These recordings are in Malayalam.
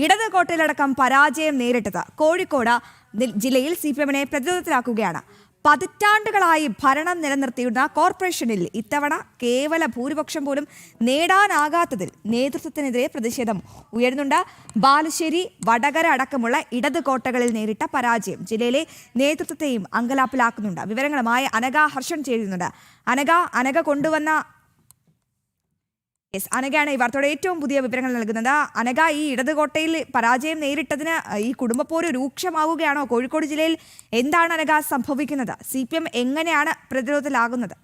ഇടത് കോട്ടയിലടക്കം പരാജയം നേരിട്ടത് കോഴിക്കോട് ജില്ലയിൽ സിപിഎമ്മിനെ പ്രതിരോധത്തിലാക്കുകയാണ്. പതിറ്റാണ്ടുകളായി ഭരണം നിലനിർത്തിയിരുന്ന കോർപ്പറേഷനിൽ ഇത്തവണ കേവല ഭൂരിപക്ഷം പോലും നേടാനാകാത്തതിൽ നേതൃത്വത്തിനെതിരെ പ്രതിഷേധം ഉയരുന്നുണ്ട്. ബാലുശ്ശേരി, വടകര അടക്കമുള്ള ഇടത് കോട്ടകളിൽ നേരിട്ട പരാജയം ജില്ലയിലെ നേതൃത്വത്തെയും അങ്കലാപ്പിലാക്കുന്നുണ്ട്. വിവരങ്ങളുമായി അനഘ ഹർഷൻ ചേരുന്നുണ്ട്. അനഘ കൊണ്ടുവന്ന അനഘയാണ് ഈ വാർത്തയുടെ ഏറ്റവും പുതിയ വിവരങ്ങൾ നൽകുന്നത്. അനഘ, ഈ ഇടതുകോട്ടയിൽ പരാജയം നേരിട്ടതിന് ഈ കുടുംബപ്പോര് രൂക്ഷമാവുകയാണോ? കോഴിക്കോട് ജില്ലയിൽ എന്താണ് അനഘ സംഭവിക്കുന്നത്? സിപിഎം എങ്ങനെയാണ് പ്രതിരോധത്തിലാകുന്നത്?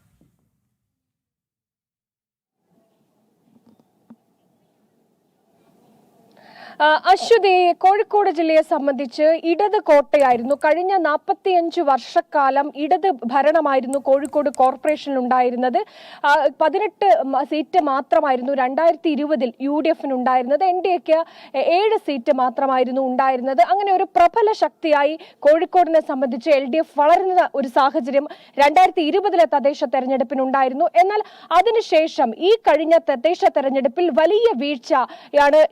അശ്വതി, കോഴിക്കോട് ജില്ലയെ സംബന്ധിച്ച് ഇടത് കോട്ടയായിരുന്നു. കഴിഞ്ഞ 45 വർഷക്കാലം ഇടത് ഭരണമായിരുന്നു കോഴിക്കോട് കോർപ്പറേഷനിൽ ഉണ്ടായിരുന്നത്. 18 സീറ്റ് മാത്രമായിരുന്നു 2020 UDF-നുണ്ടായിരുന്നത്. NDA-ക്ക് 7 സീറ്റ് മാത്രമായിരുന്നു ഉണ്ടായിരുന്നത്. അങ്ങനെ ഒരു പ്രബല ശക്തിയായി കോഴിക്കോടിനെ സംബന്ധിച്ച് LDF വളരുന്ന ഒരു സാഹചര്യം 2020 തദ്ദേശ തെരഞ്ഞെടുപ്പിനുണ്ടായിരുന്നു. എന്നാൽ അതിനുശേഷം ഈ കഴിഞ്ഞ തദ്ദേശ തെരഞ്ഞെടുപ്പിൽ വലിയ വീഴ്ചയാണ്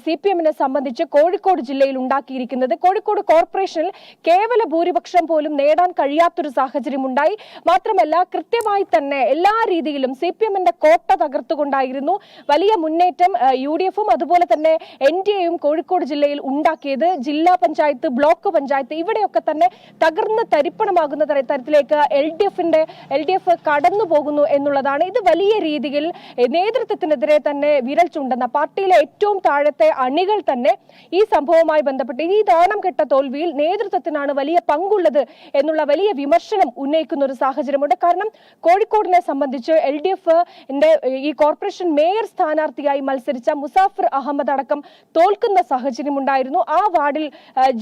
CPM-നെ സംബന്ധിച്ച് കോഴിക്കോട് ജില്ലയിൽ ഉണ്ടാക്കിയിരിക്കുന്നത്. കോഴിക്കോട് കോർപ്പറേഷനിൽ കേവല ഭൂരിപക്ഷം പോലും നേടാൻ കഴിയാത്തൊരു സാഹചര്യം ഉണ്ടായി. മാത്രമല്ല, കൃത്യമായി തന്നെ എല്ലാ രീതിയിലും CPM-ന്റെ കോട്ട തകർത്തുകൊണ്ടായിരുന്നു വലിയ മുന്നേറ്റം UDF-ഉം അതുപോലെ തന്നെ NDA-യും കോഴിക്കോട് ജില്ലയിൽ ഉണ്ടാക്കിയത്. ജില്ലാ പഞ്ചായത്ത്, ബ്ലോക്ക് പഞ്ചായത്ത്, ഇവിടെയൊക്കെ തന്നെ തകർന്ന് തരിപ്പണമാകുന്ന തരത്തിലേക്ക് LDF കടന്നു പോകുന്നു എന്നുള്ളതാണ്. ഇത് വലിയ രീതിയിൽ നേതൃത്വത്തിനെതിരെ തന്നെ വിരൽ ചൂണ്ടുന്ന പാർട്ടിയിലെ ഏറ്റവും താഴത്തെ അണികൾ തന്നെ ഈ സംഭവവുമായി ബന്ധപ്പെട്ട് ഈ ദാനം കെട്ട തോൽവിയിൽ നേതൃത്വത്തിനാണ് വലിയ പങ്കുള്ളത് എന്നുള്ള വലിയ വിമർശനം ഉന്നയിക്കുന്ന ഒരു സാഹചര്യമുണ്ട്. കാരണം കോഴിക്കോടിനെ സംബന്ധിച്ച് LDF-ന്റെ ഈ കോർപ്പറേഷൻ മേയർ സ്ഥാനാർത്ഥിയായി മത്സരിച്ച മുസാഫിർ അഹമ്മദ് അടക്കം തോൽക്കുന്ന സാഹചര്യം ഉണ്ടായിരുന്നു. ആ വാർഡിൽ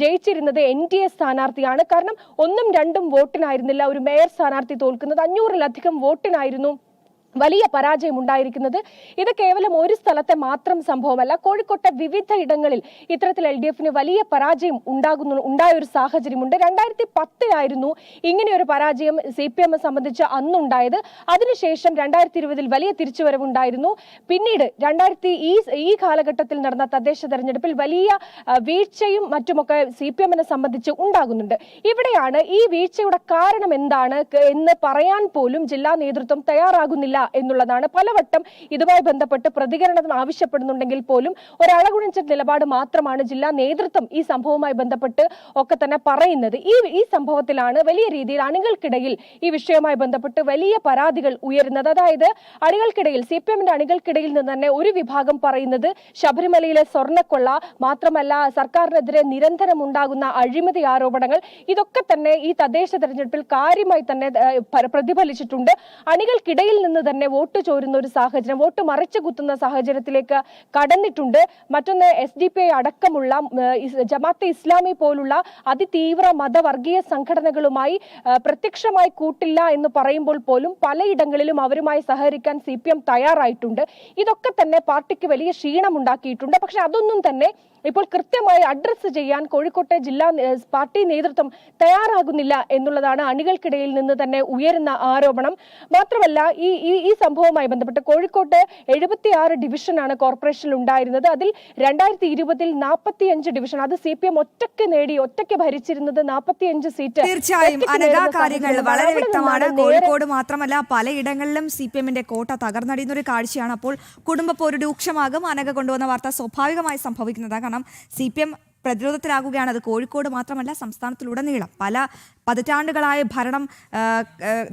ജയിച്ചിരുന്നത് NDA സ്ഥാനാർത്ഥിയാണ്. കാരണം 1ഉം 2ഉം വോട്ടിനായിരുന്നില്ല ഒരു മേയർ സ്ഥാനാർത്ഥി തോൽക്കുന്നത്, 500-ലധികം വോട്ടിനായിരുന്നു വലിയ പരാജയം ഉണ്ടായിരിക്കുന്നത്. ഇത് കേവലം ഒരു സ്ഥലത്തെ മാത്രം സംഭവമല്ല. കോഴിക്കോട്ടെ വിവിധ ഇടങ്ങളിൽ ഇത്തരത്തിൽ LDF-ന് വലിയ പരാജയം ഉണ്ടായ ഒരു സാഹചര്യമുണ്ട്. 2010-ലായിരുന്നു ഇങ്ങനെയൊരു പരാജയം CPM സംബന്ധിച്ച് അന്നുണ്ടായത്. അതിനുശേഷം 2020 വലിയ തിരിച്ചുവരവുണ്ടായിരുന്നു. പിന്നീട് ഈ കാലഘട്ടത്തിൽ നടന്ന തദ്ദേശ തെരഞ്ഞെടുപ്പിൽ വലിയ വീഴ്ചയും മറ്റുമൊക്കെ CPM-നെ സംബന്ധിച്ച് ഉണ്ടാകുന്നുണ്ട്. ഇവിടെയാണ് ഈ വീഴ്ചയുടെ കാരണം എന്താണ് എന്ന് പറയാൻ പോലും ജില്ലാ നേതൃത്വം തയ്യാറാകുന്നില്ല എന്നുള്ളതാണ്. പലവട്ടം ഇതുമായി ബന്ധപ്പെട്ട് പ്രതികരണം ആവശ്യപ്പെടുന്നുണ്ടെങ്കിൽ പോലും ഒരളകുണിച്ച നിലപാട് മാത്രമാണ് ജില്ലാ നേതൃത്വം ഈ സംഭവവുമായി ബന്ധപ്പെട്ട് ഒക്കെ തന്നെ പറയുന്നത്. ഈ സംഭവത്തിലാണ് വലിയ രീതിയിൽ അണികൾക്കിടയിൽ ഈ വിഷയവുമായി ബന്ധപ്പെട്ട് വലിയ പരാതികൾ ഉയരുന്നത്. അതായത് അണികൾക്കിടയിൽ, CPM-ന്റെ അണികൾക്കിടയിൽ നിന്ന് തന്നെ ഒരു വിഭാഗം പറയുന്നത് ശബരിമലയിലെ സ്വർണ്ണക്കൊള്ള, മാത്രമല്ല സർക്കാരിനെതിരെ നിരന്തരം ഉണ്ടാകുന്ന അഴിമതി ആരോപണങ്ങൾ, ഇതൊക്കെ തന്നെ ഈ തദ്ദേശ തെരഞ്ഞെടുപ്പിൽ കാര്യമായി തന്നെ പ്രതിഫലിച്ചിട്ടുണ്ട്. അണികൾക്കിടയിൽ നിന്ന് തന്നെ വോട്ട് ചോരുന്ന ഒരു സാഹചര്യം, വോട്ട് മറിച്ചു കുത്തുന്ന സാഹചര്യത്തിലേക്ക് കടന്നിട്ടുണ്ട്. മറ്റൊന്ന്, SDPI അടക്കമുള്ള ജമാഅത്തെ ഇസ്ലാമി പോലുള്ള അതിതീവ്ര മതവർഗീയ സംഘടനകളുമായി പ്രത്യക്ഷമായി കൂട്ടില്ല എന്ന് പറയുമ്പോൾ പോലും പലയിടങ്ങളിലും അവരുമായി സഹകരിക്കാൻ CPM തയ്യാറായിട്ടുണ്ട്. ഇതൊക്കെ തന്നെ പാർട്ടിക്ക് വലിയ ക്ഷീണമുണ്ടാക്കിയിട്ടുണ്ട്. പക്ഷെ അതൊന്നും തന്നെ ഇപ്പോൾ കൃത്യമായി അഡ്രസ് ചെയ്യാൻ കോഴിക്കോട്ടെ ജില്ലാ പാർട്ടി നേതൃത്വം തയ്യാറാകുന്നില്ല എന്നുള്ളതാണ് അണികൾക്കിടയിൽ നിന്ന് തന്നെ ഉയരുന്ന ആരോപണം. മാത്രമല്ല, ഈ സംഭവവുമായി ബന്ധപ്പെട്ട് കോഴിക്കോട്ട് 76 ഡിവിഷനാണ് കോർപ്പറേഷനിൽ ഉണ്ടായിരുന്നത്. അതിൽ 2020 45 ഡിവിഷൻ, അത് CPM ഒറ്റയ്ക്ക് ഭരിച്ചിരുന്നത് 45 സീറ്റ്. തീർച്ചയായും കാര്യങ്ങൾ വളരെ വ്യക്തമാണ്. കോഴിക്കോട് മാത്രമല്ല പലയിടങ്ങളിലും CPM-ന്റെ കോട്ട തകർന്നടിയുന്ന ഒരു കാഴ്ചയാണ്. അപ്പോൾ കുടുംബപ്പോര് രൂക്ഷമാകും. അനഘ കൊണ്ടുവന്ന വാർത്ത സ്വാഭാവികമായി സംഭവിക്കുന്നതാണ്. കാരണം CPM പ്രതിരോധത്തിലാകുകയാണ്. അത് കോഴിക്കോട് മാത്രമല്ല, സംസ്ഥാനത്തിലുടനീളം പല പതിറ്റാണ്ടുകളായ ഭരണം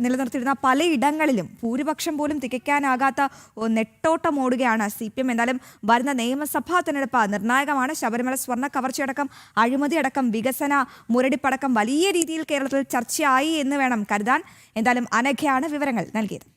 നിലനിർത്തിയിരുന്ന പലയിടങ്ങളിലും ഭൂരിപക്ഷം പോലും തികയ്ക്കാനാകാത്ത നെട്ടോട്ടമോടുകയാണ് CPM. എന്തായാലും വരുന്ന നിയമസഭാ തെരഞ്ഞെടുപ്പ് നിർണായകമാണ്. ശബരിമല സ്വർണ്ണ കവർച്ചയടക്കം, അഴിമതിയടക്കം, വികസന മുരടിപ്പടക്കം വലിയ രീതിയിൽ കേരളത്തിൽ ചർച്ചയായി എന്ന് വേണം കരുതാൻ. എന്തായാലും അനഘയാണ് വിവരങ്ങൾ നൽകിയത്.